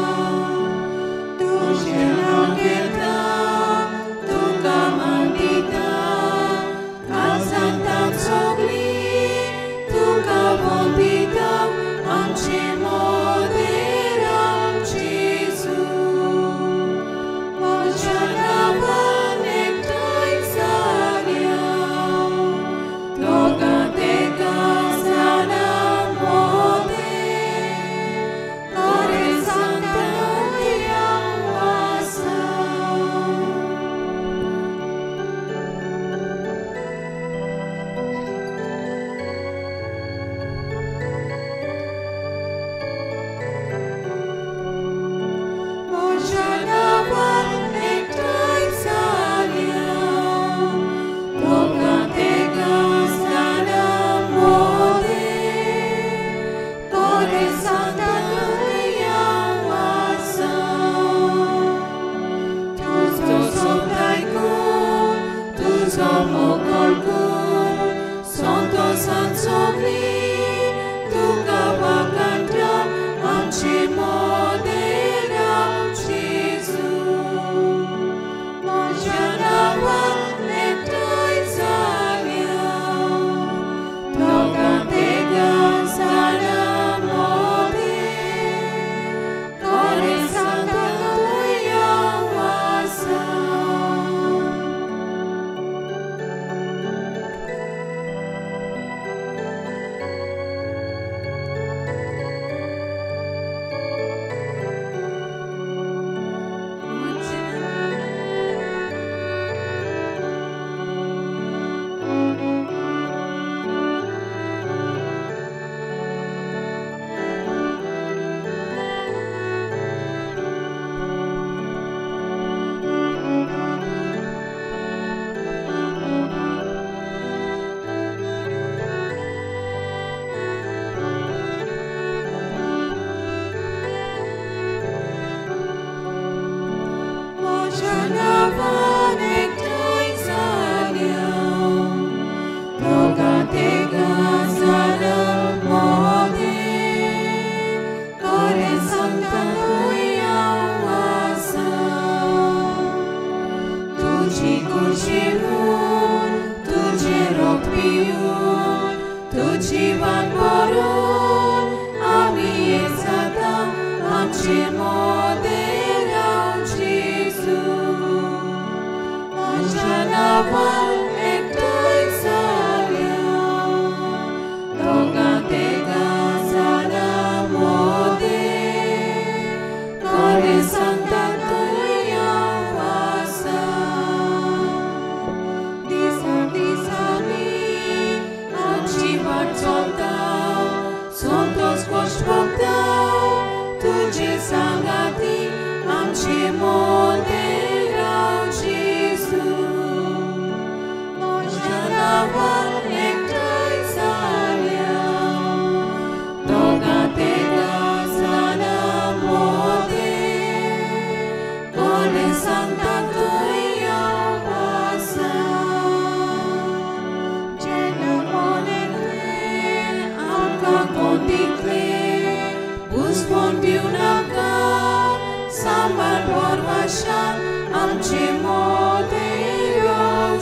भाशान आमचे मोदेव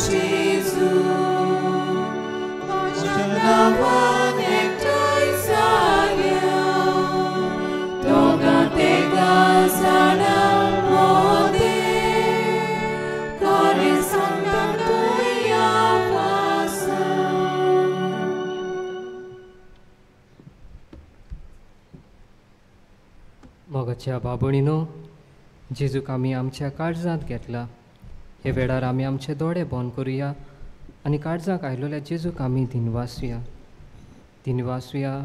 जेजू तुझ्या नावान एकठांय जाल्या दोगां तेगां जाणां मोदेव कोरे सांगता तुया वासा मोगाच्या बाबणीनो जेजूक आमी आमच्या काळजांत घेतला हे वेळार आमी आमचे दोळे बंद करुया आनी काळजाक आयलोल्या जेजूक आमी दिनवासुया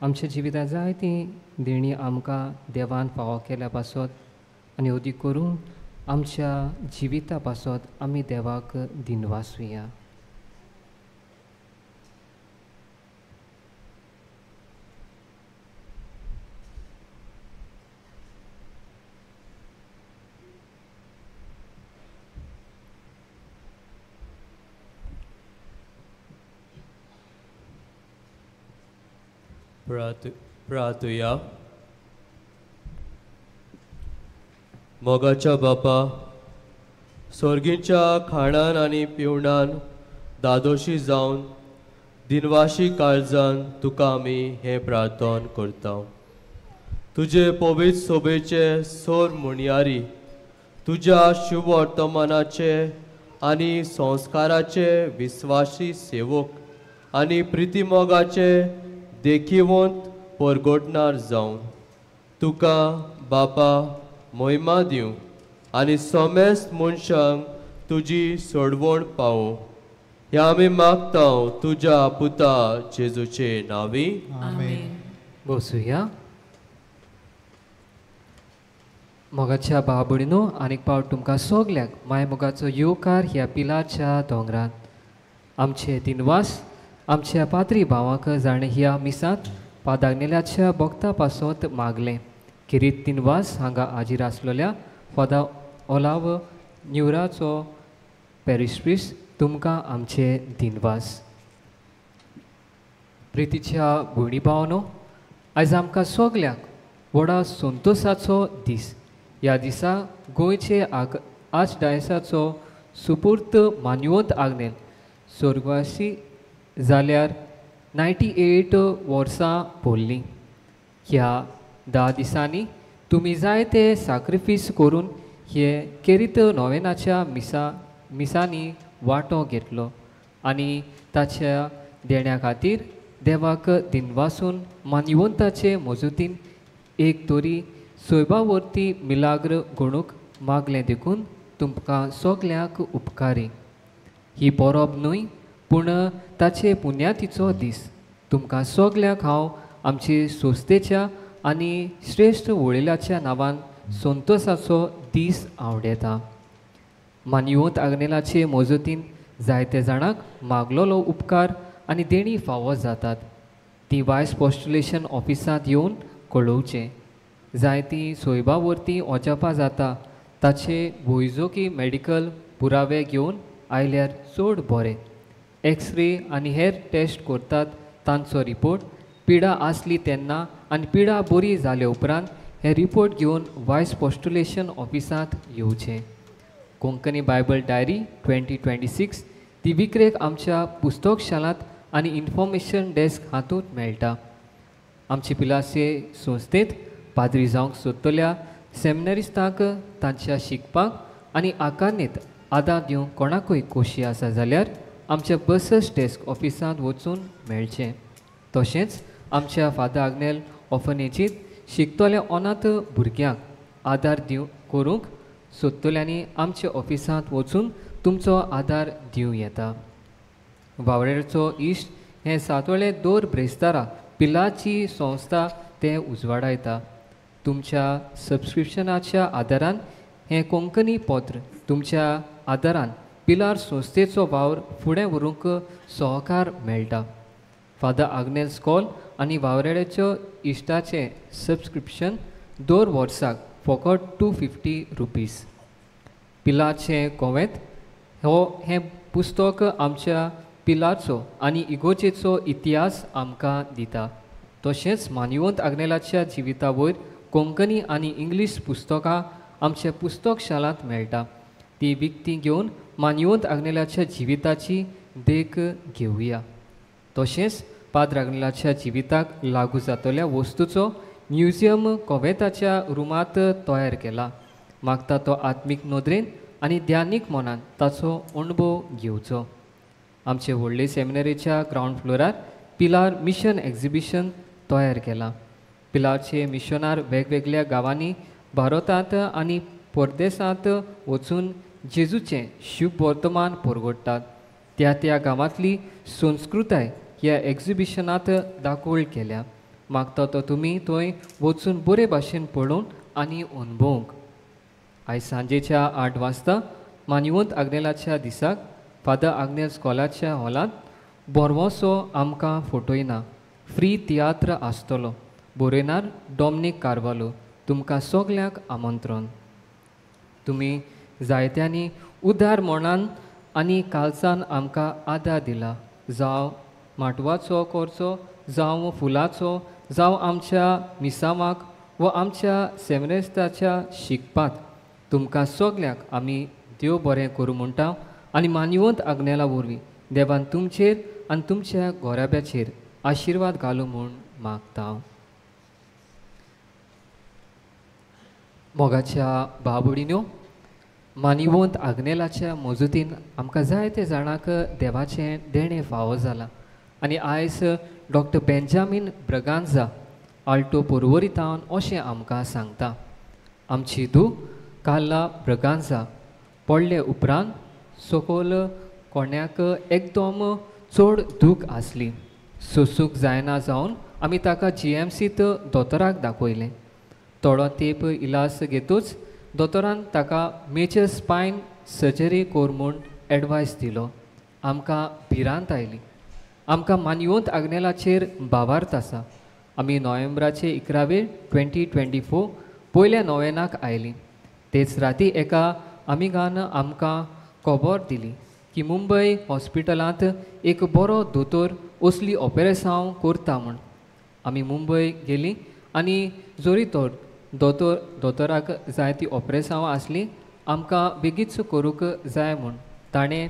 आमच्या जिवितांत जायतीं देणी आमकां देवान फावो केल्या पासत आनी अदीक करून आमच्या जिविता पासत आमी देवाक दिनवासुया. प्रार्थुया. मोगाच्या बापा, स्वर्गीच्या खाणान आनी पिवणान दादोशी जावन दिनवाशी काळजान तुका आमी हें प्रार्थन करता. तुजे पवित्र सोबेचे सोर मुणयारी तुज्या शुभ वर्तमानाचे आनी संस्काराचे विस्वासी सेवक आनी प्रितीमोगाचे देखीवंत परगोटणार जावन तुका बापा मोहिमा दिवं आनी सोमेस्त मनशांक तुजी सोडवण पावो हें आमी मागता तुज्या पुता जेजूचे नांवी. बसुया. मोगाच्या बाबडीनो आनीक पावट तुमकां सोगल्याक माय मोगाचो येवकार ह्या पिलाच्या दोंगरांत आमचे दिनवास आमच्या पात्री भावांक जाणें ह्या मिसांत पादाग्नेल्याच्या भक्ता पासत मागलें. किरीत दिनवास हांगा हाजीर आसलेल्या फादर ओलाव न्युराचो पॅरिश तुमकां आमचे दिनवास. प्रितीच्या भयणी भावनो, आयज आमकां सोगल्याक व्हडा संतोशाचो दीस. ह्या दिसा गोंयचे आर्चडायसाचो सुपूर्त मान्यवंत आग्नेल स्वर्गवासी जाल्यार 98 वर्सां भोल्लीं. ह्या 10 दिसांनी तुमी जायते सॅक्रिफीस करून हे केरीत नोवेनाच्या मिसांनी वांटो घेतलो आनी ताच्या देण्या खातीर देवाक दिनवासून मान्यवंताचे मजतीन एक तोरी सोयबावर्ती मिलाग्र गणूक मागलें देखून तुमकां सोगल्यांक उपकारी. ही परब न्हय पूण ताचे पुण्यातीचो दीस. तुमकां सोगल्यांक हांव आमचे सोस्तेच्या आनी श्रेश्ठ वळिलाच्या नांवान संतोशाचो दीस आवडेता. मान्यवंत आग्नेलाचे मजतीन जायते जाणांक मागलोलो उपकार आनी देणी फावो जातात. ती वायस पोस्टुलेशन ऑफिसांत येवन कळोवचें. जायतीं सोयबावर्ती ओजापां जाता ताचे वैजकी मेडिकल पुरावे घेवन आयल्यार चड बरें. एक्सरे आनी हेर टेस्ट करतात तांचो रिपोर्ट पिडा आसली तेन्ना आनी पिडा बरी जाल्या उपरांत हे रिपोर्ट घेवन वायस पोस्टुलेशन ऑफिसांत येवचें. कोंकणी बायबल डायरी 2026 ती विक्रेक आमच्या पुस्तकशालांत आनी इन्फॉर्मेशन डेस्क हातूंत मेळटा. आमचे पिलासे संस्थेंत पाद्री जावंक सोदतल्या सेमिनरिस्टांक तांच्या शिकपाक आनी आकारणेंत आदार दिवंक कोणाकूय खोशी आसा जाल्यार आमच्या बसस डेस्क ऑफिसांत वचून मेळचें. तशेंच आमच्या फादर आग्नेल ऑफनेजींत शिकतल्या अनाथ भुरग्यांक आदार करूंक सोदतल्यांनी आमच्या ऑफिसांत वचून तुमचो आदार दिवं येता. वावरेचो इश्ट हें सातवळे दोर ब्रेस्तारा पिलाची संस्था तें उजवाडायता. तुमच्या सबस्क्रिप्शनाच्या आदारान हें कोंकणी पत्र तुमच्या आदारान पिलार संस्थेचो वावर फुडें व्हरूंक सहकार मेळटा. फादर आग्नेल स्कॉल आनी वावरेड्याच्या इश्टाचें सबस्क्रिप्शन 2 वर्साक फकत ₹250. पिलाचें कोवेंत हें पुस्तक आमच्या पिलाचो आनी इगोजेचो इतिहास आमकां दिता. तशेंच मान्यवंत आग्नेलाच्या जिविता वयर कोंकणी आनी इंग्लीश पुस्तकां आमच्या पुस्तक शालांत मेळटा ती विकती घेवन मानिवंत आग्नेलाच्या जिविताची देख घेवया. तशेंच पाद्र आग्नेलाच्या जिविताक लागू जातल्या वस्तूचो म्युजियम कोवेताच्या रुमांत तयार केला. मागता तो आत्मीक नोदरेन आनी ध्यानीक मनान ताचो अणभव घेवचो. आमचे व्हडले सेमिनरीच्या ग्रावंड फ्लोरार पिलार मिशन एक्झिबिशन तयार केला. पिलारचे मिशनार वेगवेगळ्या गांवांनी भारतांत आनी परदेसांत वचून जेजूचें शुभ वर्तमान परगडटात. त्या त्या गांवांतली संस्कृताय ह्या एक्झिबिशनांत दाखोवळ केल्या. मागता तो तुमी थंय वचून बरे भाशेन पळोवन आनी अणभवंक. आयज सांजेच्या 8 वाजता मानिवंत आग्नेलाच्या दिसाक फादर आग्नेल स्कॉलाच्या हॉलांत बोरवोसो आमकां फटयना फ्री तियात्र आसतलो. बरयणार डॉमनीक कार्वालो. तुमकां सगल्यांक आमंत्रण. तुमी जायत्यांनी उदार मनान आनी कालचान आमकां आदार दिला. जावं माटवाचो खर्चो, जावं फुलाचो, जावं आमच्या मिसावांक वा आमच्या सेमिनेस्ताच्या शिकपाक. तुमकां सगल्यांक आमी देव बरें करूं म्हणटा आनी मानिवंत आग्नेला वरवीं देवान तुमचेर आनी तुमच्या गोराब्याचेर आशिर्वाद घालूं म्हूण मागता. मोगाच्या भावभयणींनो, मानिवंत आग्नेलाच्या मजतीन आमकां जायते जाणांक देवाचें देणें फावो जाला. आनी आयज डॉक्टर बेंजामीन ब्रगांझा आल्टो पर्वरितावन अशें आमकां सांगता. आमची धूव कार्ला ब्रगांझा पडले उपरांत सकयल कोण्याक एकदम चड दूख आसली. सोंसूंक जायना जावन आमी ताका GMCत दोतोराक दाखयलें. थोडो तेंप इलाज घेतूच दोतोरान ताका मेजर स्पायन सर्जरी कोर म्हूण एडवायस दिलो. आमकां भिरांत आयली. आमकां मानिवंत आग्नेलाचेर भावार्थ आसा. आमी नोव्हेंबराचे 11 2024 पयल्या नोवेनाक आयलीं. तेच राती एका आमिगान आमकां खबर दिली की मुंबय हॉस्पिटलांत एक बरो दोतोर असली ऑपरेसांव करता म्हूण. आमी मुंबय गेलीं आनी जोरी तोर दोतोराक जाय ती ऑपरेसांव आसली. आमकां बेगीच करूंक जाय म्हूण ताणें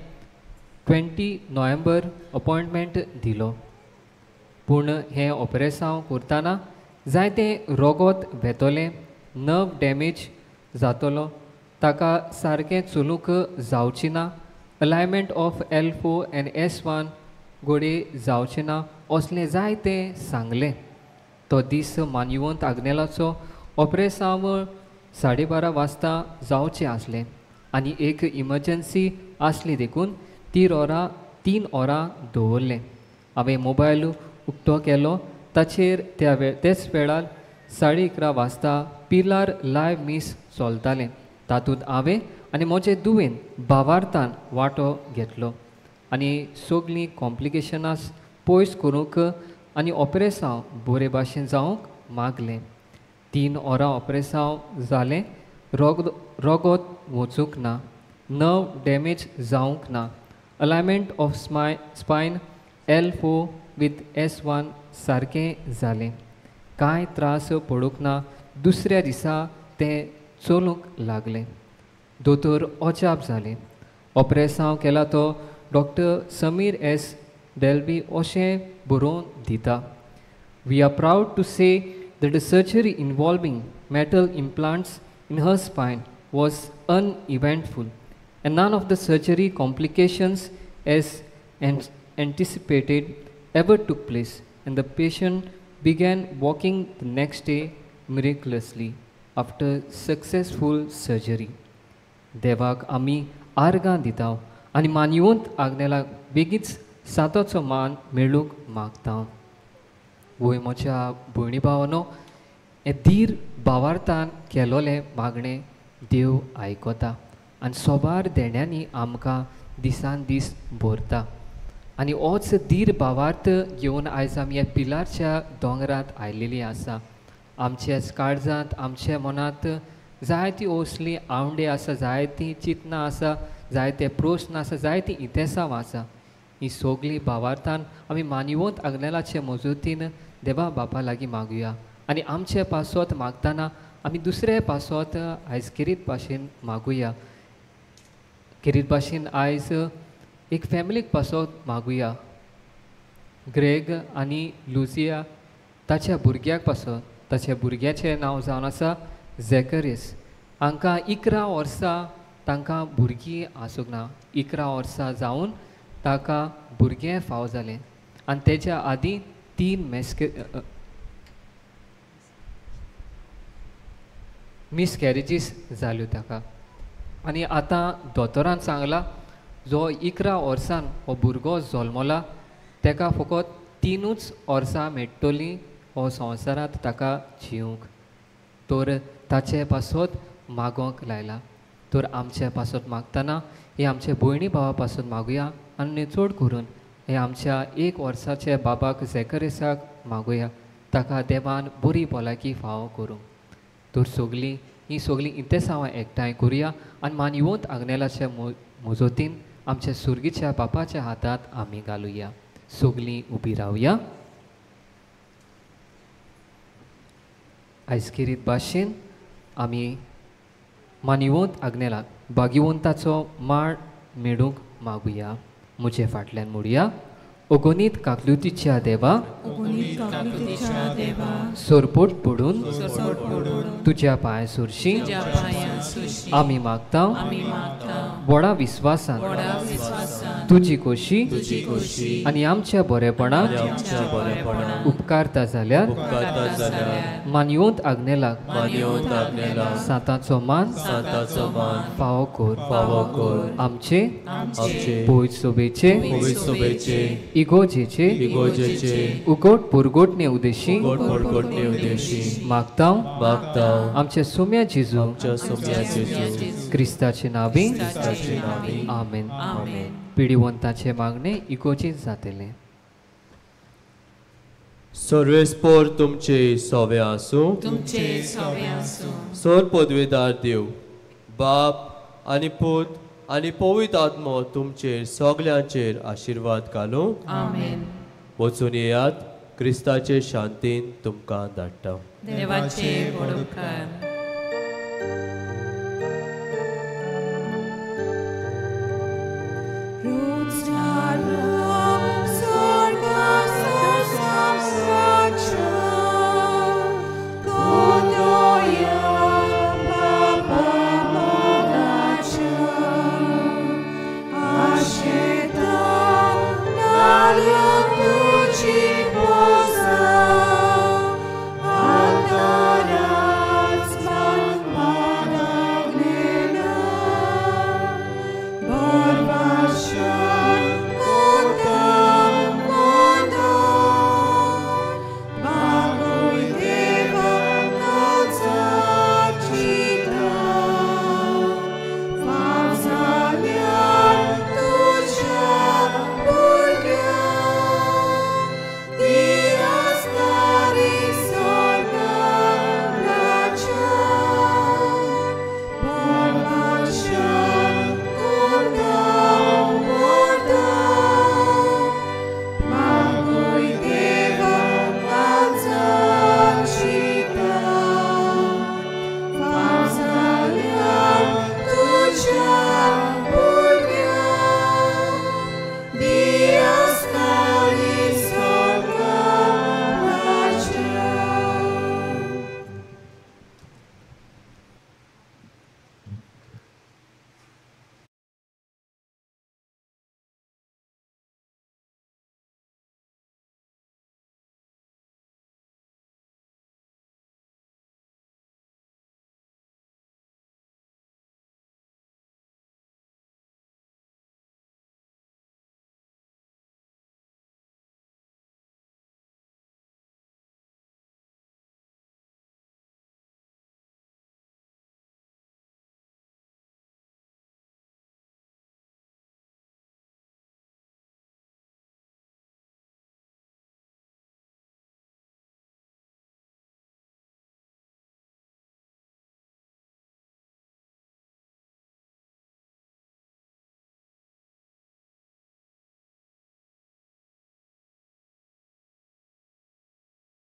20 नोव्हेंबर अपॉयंटमेंट दिलो. पूण हें ऑपरेसांव करतना जायतें रोगोत वेतोलें, नर्व डॅमेज जातलो, ताका सारकें चलूंक जावची ना, अलायनमेंट ऑफ L4 आनी S1 घोडे जावचे ना असलें जायतें सांगलें. तो दीस मानिवंत आग्नेलाचो ऑपरेसांव 12:30 वाजता जावचें आसलें आनी एक इमर्जन्सी आसली देखून 3 वरां दवरलें. हांवें मोबायल उक्तो केलो. ताचेर तेच वेळार 11:30 वाजता पिलार लायव्ह मिस चलतालें. तातूंत हांवें आनी म्हजे धुवेन भावार्थान वांटो घेतलो आनी सगळीं कॉम्प्लिकेशनां पयस करूंक आनी ऑपरेसांव बरे भाशेन जावंक मागलें. 3 वरां ऑपरेसांव जालें. रोगोत वचूंक ना, नर्व डॅमेज जावंक ना, alignment of spine L4 with S1 सारकें जालें. कांय त्रास पडूंक ना. दुसऱ्या दिसा तें चलूंक लागलें. दोतोर अजाप जालें. ऑपरेसांव केला तो डॉक्टर समीर S. डेल्बी अशें बरोवन दिता. वी आर प्राऊड टू से that the surgery involving metal implants in her spine was uneventful and none of the surgery complications as anticipated ever took place, and the patient began walking the next day miraculously after successful surgery. देवाक आमी आर्गां दिता आनी मानिवंत आग्नेलाक बेगीच सातोचो मान मेळूंक मागता. वय म्हज्या भयणी भावानो, हे धीर भावार्थान केलोलें मागणें देव आयकता आनी सोबार देण्यांनी आमकां दिसान दीस भरता. आनी होच धीर भावार्थ घेवन आयज आमी ह्या पिलारच्या दोंगरांत आयिल्लीं आसा. आमच्या काळजांत, आमच्या मनांत जायतीं असलीं आवंडे आसा, जायतीं चिंतनां आसा, जायते प्रस्न आसा, जायतीं इतेसांव आसा. ही सगळीं भावार्थान आमी मानिवंत आग्नेलाचे मजतीन देवा बापा लागीं मागुया आनी आमचे पासत मागतना आमी दुसरे पासोत आयज किरीत भाशेन मागुया. किरीत भाशेन आयज एक फॅमिलीक पासोत मागुया. ग्रेग आनी लुजिया ताच्या भुरग्याक पासोत. ताच्या भुरग्याचें नांव जावन आसा झॅकरीस. हांकां 11 वर्सां तांकां भुरगीं आसूंक ना. 11 वर्सां जावन ताका भुरगें फाव जालें आनी तेच्या आदीं 3 मिसकॅरेजीस जाल्यो ताका. आनी आतां दोतोरान सांगलां जो 11 वर्सान हो भुरगो जल्मला ताका फकत 3 वर्सां मेळटलीं हो संवसारांत ताका जिवंक. तर ताचे पासत मागोंक लायला. तर आमचे पासत मागतना हे आमचे भयणी भावा पासत मागुया आनी चड करून हे आमच्या 1 वर्साचे बाबाक झॅकरेसाक मागुया. ताका देवान बरी भलायकी फाव करूंक. तर ही सगळीं इंतेसांवां एकठांय करुया आनी मानिवंत आग्नेलाच्या मोजोतीन आमच्या सुर्गीच्या बापाच्या हातांत आमी घालुया. सगळीं उबी रावया. आयज किरीत भाशेन आमी मानिवंत आग्नेलाक भागिवंताचो माळ मेळूंक मागुया. म्हजे फाटल्यान म्हणुया. अगोनीत काकलुतीच्या देवा सोरपोट पडून तुज्या पांय सुरशी आमी मागता. व्हडा विस्वासान तुजी खोशी आनी आमच्या बरेपणाक उपकारता जाल्यार मानिवंत आग्नेलाक साताचो मान फावो कर. आमचे पोयत सोबेचे इगोजेचे उगोट पुरगोटने उदेशी मागता. आमच्या सोम्या जेजू क्रिस्ताचे नावी आमेन. पिढीवंताचे मागणे इगोजीत जातले. सर्वेस्पोर तुमचे सोवे आसूं. सोर पदवेदार देव बाप आनी पूत आनी पवित्र आत्मो तुमचेर सगल्यांचेर आशिर्वाद घालूं. आमेन. वचून येयात. क्रिस्ताचे शांतीन तुमकां धाडटा. देवाचे बडोपकार.